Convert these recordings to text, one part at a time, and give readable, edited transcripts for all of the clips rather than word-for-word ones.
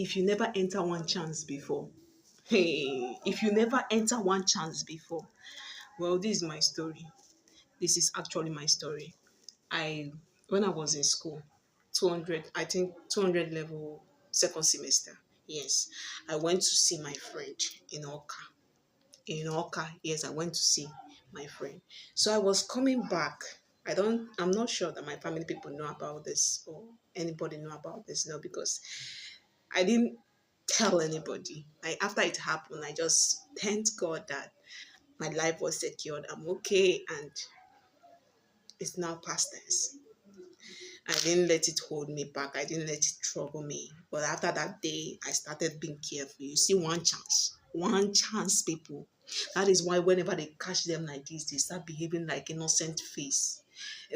if you never enter one chance before, hey, if you never enter one chance before, well, this is my story. This is actually my story. I When I was in school, 200, I think 200 level, second semester. Yes, I went to see my friend in Oka. Yes, I went to see my friend. So I was coming back. I'm not sure that my family people know about this or anybody know about this. No, because I didn't tell anybody. Like after it happened, I just thanked God that my life was secured. I'm okay, and it's now past tense. I didn't let it hold me back. I didn't let it trouble me. But after that day, I started being careful. You see, one chance, people. That is why whenever they catch them like this, they start behaving like innocent face.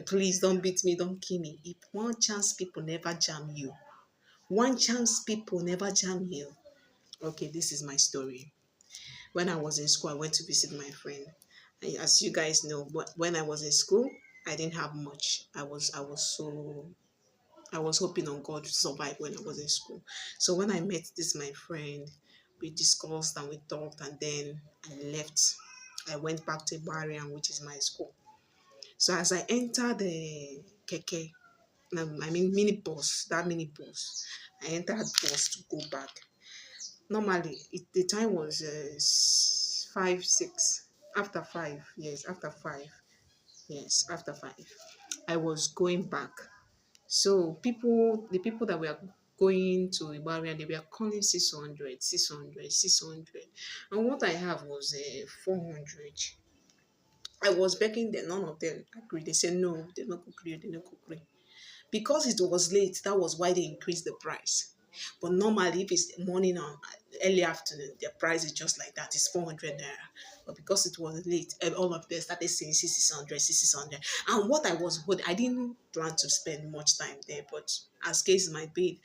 Please don't beat me, don't kill me. If one chance, people never jam you. One chance, people never jam you. Okay, this is my story. When I was in school, I went to visit my friend. And as you guys know, when I was in school, I didn't have much. I was hoping on God to survive when I was in school. So when I met this my friend, we discussed and we talked, and then I left. I went back to Barian, which is my school. So as I entered the keke, mini bus, that mini bus, I entered bus to go back. Normally, the time was 5, 6. After 5, yes, after 5, yes, after 5. I was going back. So the people that were going to Ibaria, they were calling 600, 600, 600. And what I have was 400. I was begging them, none of them agreed. They said no, they're not agree, they're not agree. Because it was late, that was why they increased the price. But normally, if it's morning or early afternoon, the price is just like that. It's 400 naira. But because it was late, all of them started saying 600, 600. And what I was holding, I didn't plan to spend much time there. But as case might be,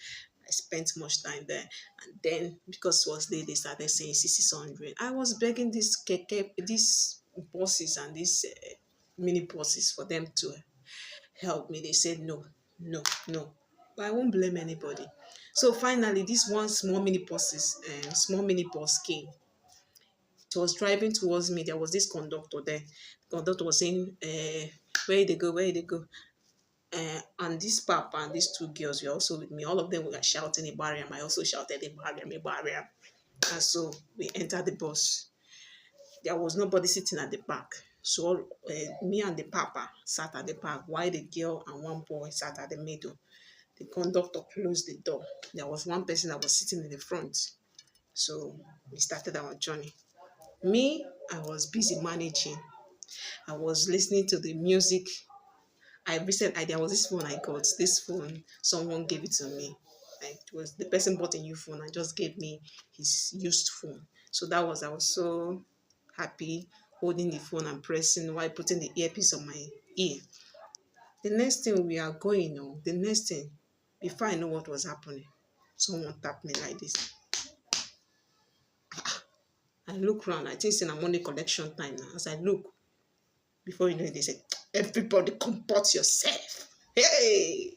I spent much time there. And then because it was late, they started saying 600. I was begging these bosses and these mini bosses for them to help me. They said no, no, no. But I won't blame anybody. So finally, this one small mini bus came. It was driving towards me. There was this conductor there. The conductor was saying, where they go, where they go. And this papa and these two girls were also with me. All of them were shouting Ibariam. I also shouted Ibariam, Ibariam. And so we entered the bus. There was nobody sitting at the back. So me and the papa sat at the back, while the girl and one boy sat at the middle. The conductor closed the door. There was one person that was sitting in the front. So we started our journey. Me, I was busy managing. I was listening to the music. There was this phone I got. This phone, someone gave it to me. Like it was the person bought a new phone and just gave me his used phone. So I was so happy holding the phone and pressing while putting the earpiece on my ear. The next thing we are going on, the next thing, before I know what was happening, someone tapped me like this. I look around, I think it's in a money collection time now. As I look, before you know it, they said, everybody comport yourself. Hey!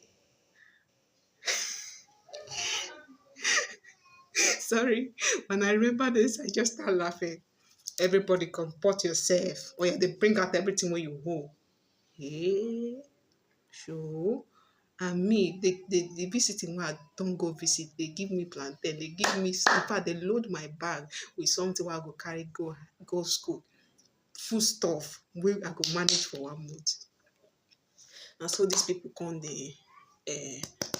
Sorry, when I remember this, I just start laughing. Everybody comport yourself. Oh yeah, they bring out everything when you hold. Hey, sure. And me, the visiting where I don't go visit, they give me plantain, they give me, in fact, they load my bag with something where I go carry, go school. Full stuff, where I go manage for 1 month. And so these people come, they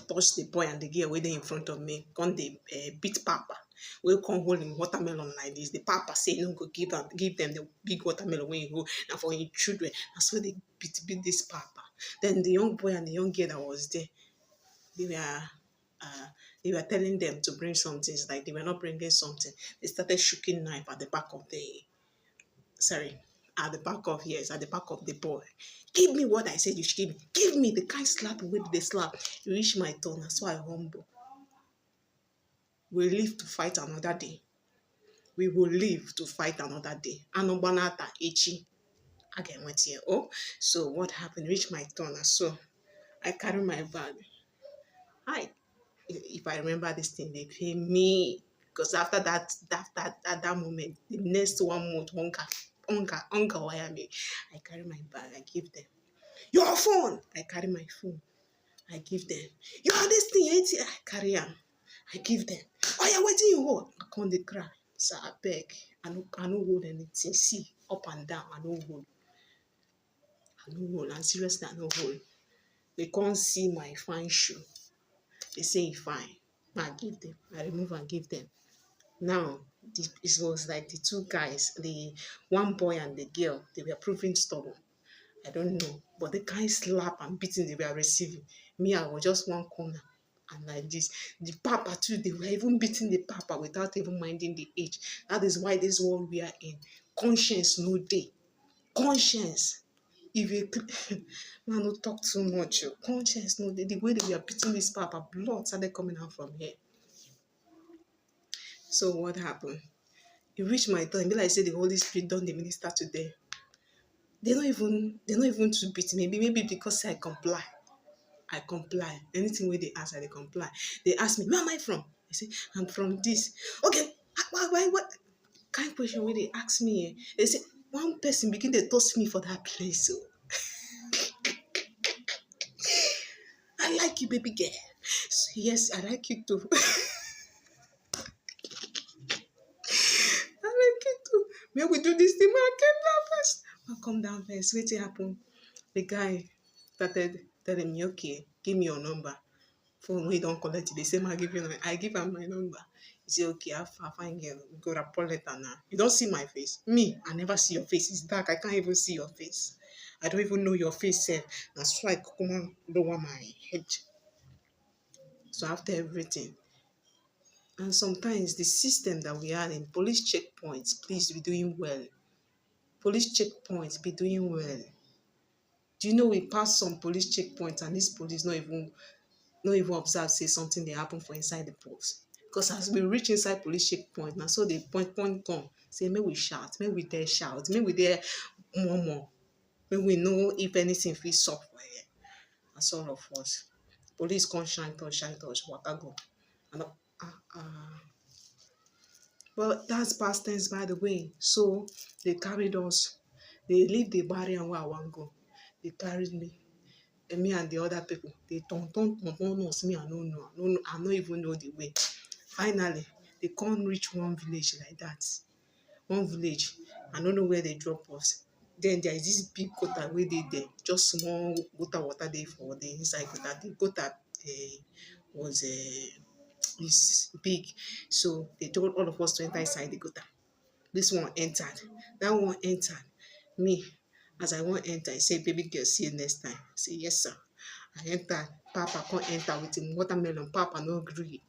touch the boy and the girl waiting in front of me, come they beat papa. We come holding watermelon like this. The papa say no go give them the big watermelon when you go and for your children. And so they beat this papa. Then the young boy and the young girl that was there, they were uh, they were telling them to bring something. It's like they were not bringing something. They started shooking knife at the back of sorry, at the back of the boy. Give me what I said you should give me. Give me the kind slap with the slap. You reach my turn. That's why I humble. We live to fight another day. We will live to fight another day. Anobanata echi. Again went here. Oh, so what happened? Reach my turn. So I carry my bag. Hi. if I remember this thing, they pay me. Because after that moment, the next 1 month, hunger wire me. I carry my bag, I give them. Your phone! I carry my phone. I give them. You have this thing, I carry am. I give them. Oh yeah, wetin you hold? I come dey cry. So I beg. I no hold anything. See, up and down, I no hold. I no hold. And seriously, I no hold. They come see my fine shoe. They say e fine. I give them. I remove and give them. Now, it was like the two guys, the one boy and the girl, they were proving stubborn. I don't know. But the kind slap and beating they were receiving, me, I was just one corner. And like this, the papa too, they were even beating the papa without even minding the age. That is why this world we are in, conscience no day. Conscience. If you man, no talk too much. Conscience no day. The way they were beating this papa, blood started coming out from here. So what happened? It reached my turn. Be like say the Holy Spirit done the minister to them. They not even to beat me. Maybe because I comply. I comply. Anything where they ask, I comply. They ask me, where am I from? I say, I'm from this. Okay, why what kind question where they ask me? They say, one person begin to toss me for that place. So I like you, baby girl. So, yes, I like you too. I like you too. May we do this thing? I came down first. I come down first. Wait till happen. The guy started telling me, okay, give me your number. Phone wey don collect it, they say I give you I give am my number. He say okay, I fine girl, we go rapport later now. You don't see my face. Me, I never see your face. It's dark. I can't even see your face. I don't even know your face sef. That's why I kukuma lower my head. So after everything, and sometimes the system that we are in, police checkpoints, please be doing well. Police checkpoints be doing well. Do you know we pass some police checkpoints and this police not even observe say something dey happen for inside the post, because as we reach inside police checkpoint na so the point come say make we shout, make we dare shout, make we dare murmur, make we know if anything fit sup for here. As all of us, police come shine touch waka go. And but that's past tense, by the way. So they carried us, they leave the barrier where I wan go, they carried me. And me and the other people, they turn us. Me, I don't know. I don't even know the way. Finally, they can't reach one village like that. One village. I don't know where they drop us. Then there is this big gutter where they there. Just small gutter water there for the inside gutter. The gutter was is big. So they told all of us to enter inside the gutter. This one entered. That one entered. Me, as I want enter, I say, baby girl, see you next time. I say, yes, sir. I enter. Papa come enter with him watermelon. Papa no gree.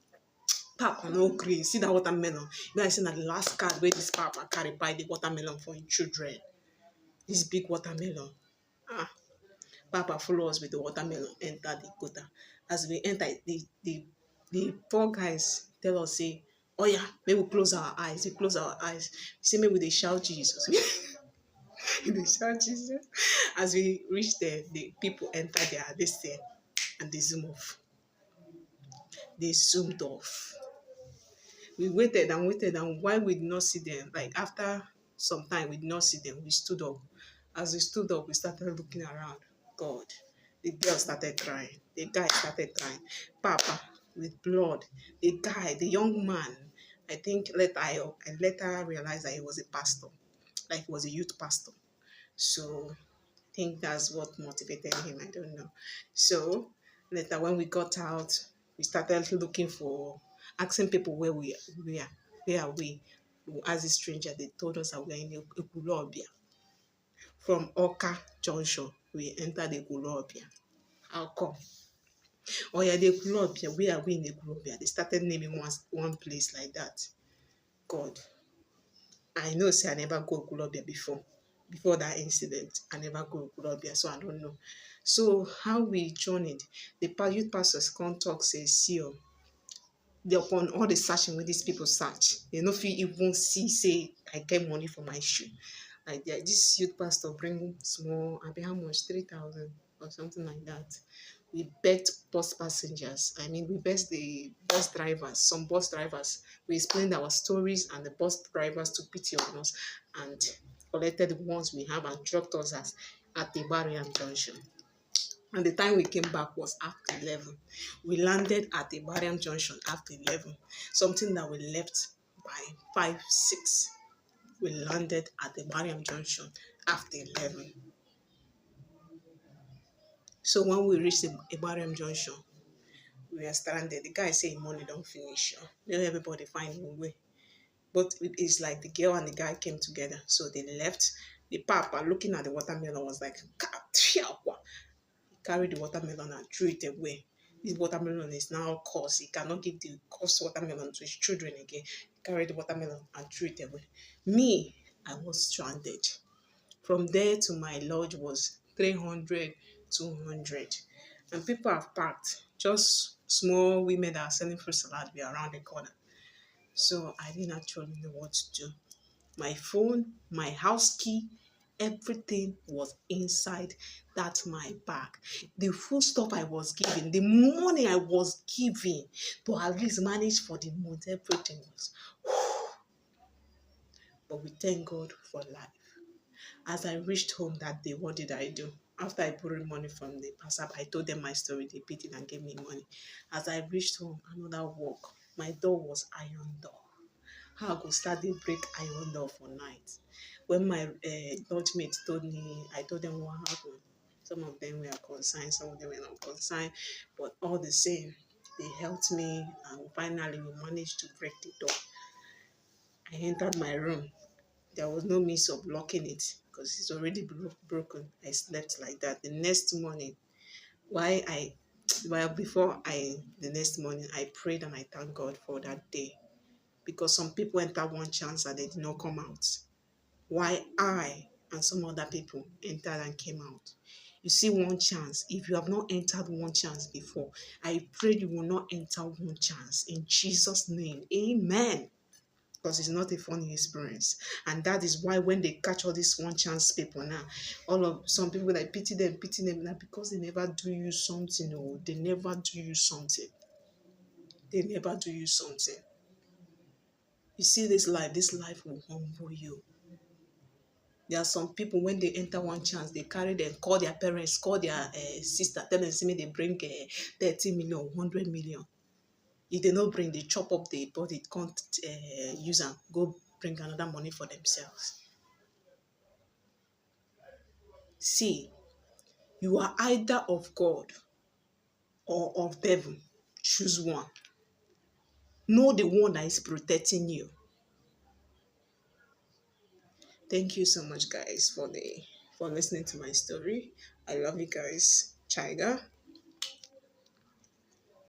Papa no gree. See that watermelon. You know, I say na the last card where this papa carry buy the watermelon for his children. This big watermelon. Ah, Papa follow us with the watermelon, enter the gutter. As we enter, the four guys tell us, say, oh yeah, may we close our eyes. We close our eyes. We say, maybe they shout Jesus. They shout Jesus. As we reach there, the people enter there, they say, and they zoom off. They zoomed off. We waited and while we did not see them, like after some time we did not see them, we stood up. As we stood up, we started looking around. God, the girl started crying. The guy started crying. Papa, with blood. The guy, the young man, I think I later realized that he was a pastor, like he was a youth pastor. So I think that's what motivated him. I don't know. So later when we got out, we started looking for, asking people where are we? We asked the stranger, they told us that we are in Ekulobia. From Oka Junction, we entered Ekulobia. How come? Oh yeah, the Ekulobia, where are we in Ekulobia? They started naming one place like that. God, I know say I never go Ekulobia before. Before that incident, I never go Ekulobia, so I don't know. So how we journeyed, the youth pastors come talk, say, see, upon all the searching with these people search, they no fit even see, say, I get money for my shoe. Like this youth pastor bring small, I be how much, 3,000 or something like that. We begged bus passengers. I mean, we begged the bus drivers, some bus drivers. We explained our stories, and the bus drivers took pity on us and collected the ones we have and dropped us at the Bariam Junction. And the time we came back was after 11. We landed at the Bariam Junction after 11, something that we left by 5, 6. We landed at the Bariam Junction after 11. So when we reached the Ibariam Junction, we were stranded. The guy said money don't finish. Let everybody find a way. But it's like the girl and the guy came together. So they left. The papa looking at the watermelon was like, he carried the watermelon and threw it away. This watermelon is now cursed. He cannot give the cursed watermelon to his children again. He carried the watermelon and threw it away. Me, I was stranded. From there to my lodge was 300, 200. And people have parked. Just small women that are selling fruit salad were around the corner. So I didn't actually know what to do. My phone, my house key, everything was inside that my bag. The food stuff I was given, the money I was given to at least manage for the month, everything was. But we thank God for life. As I reached home that day, what did I do? After I borrowed money from the pastor, I told them my story. They paid it and gave me money. As I reached home, another work. My door was iron door. How I go start the break iron door for night? When my lodge mate told me, I told them what happened. Some of them were concerned, some of them were not concerned, but all the same, they helped me, and finally we managed to break the door. I entered my room. There was no means of locking it because it's already broken. I slept like that. The next morning, why I, well, before the next morning, I prayed and I thanked God for that day because some people entered one chance and they did not come out. Why I and some other people entered and came out. You see, one chance. If you have not entered one chance before, I pray you will not enter one chance in Jesus' name. Amen. Because it's not a funny experience. And that is why when they catch all these one chance people now, all of some people that pity them now because they never do you something, or they never do you something. They never do you something. You see, this life will humble you. There are some people when they enter one chance, they carry them, call their parents, call their sister, tell them, see me, they bring 30 million, 100 million. If they don't bring, they chop up the body, can't use them, go bring another money for themselves. See, you are either of God or of devil. Choose one. Know the one that is protecting you. Thank you so much, guys, for listening to my story. I love you guys. Chaiga.